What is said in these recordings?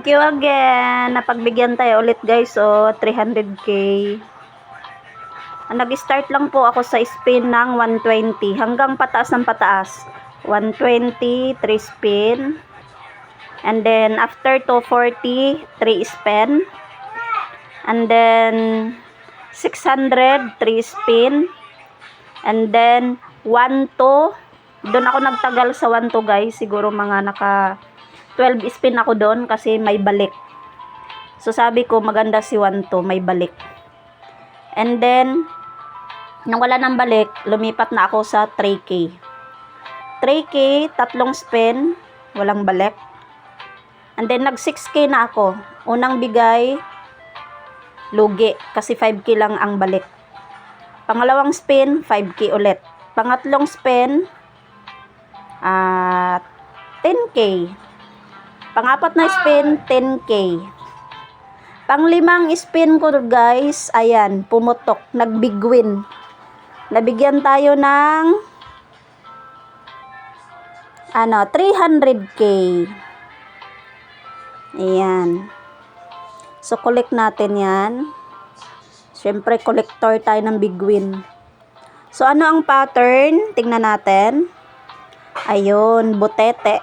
Thank you again. Napagbigyan tayo ulit guys. So, 300k. Nag-start lang po ako sa spin ng 120. Hanggang pataas ng pataas. 120, 3 spin. And then, after 240, 3 spin. And then, 600, 3 spin. And then, 1-2. Doon ako nagtagal sa 1-2 guys. Siguro mga naka 12 spin ako doon kasi may balik. So sabi ko maganda si 1-2, may balik. And then nang wala nang balik, lumipat na ako sa 3K. 3K, tatlong spin, walang balik. And then nag 6K na ako. Unang bigay, lugi kasi 5K lang ang balik. Pangalawang spin, 5K ulit. Pangatlong spin, 10K. Pangapat na spin, 10K. Panglimang spin ko guys, ayan, pumutok, nag-big win. Nabigyan tayo ng 300k. Ayan. So, collect natin yan. Siyempre, collector tayo ng big win. So, ano ang pattern? Tingnan natin. Ayun, butete.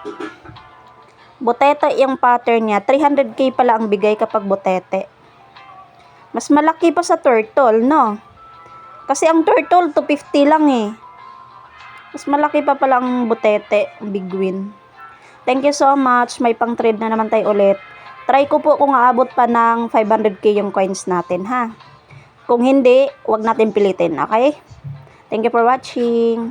Butete yung pattern niya. 300k pala ang bigay kapag butete. Mas malaki pa sa turtle, no? Kasi ang turtle, 250 lang eh. Mas malaki pa pala ang butete, big win. Thank you so much. May pang trade na naman tayo ulit. Try ko po kung aabot pa ng 500k yung coins natin, ha? Kung hindi, wag natin pilitin, okay? Thank you for watching.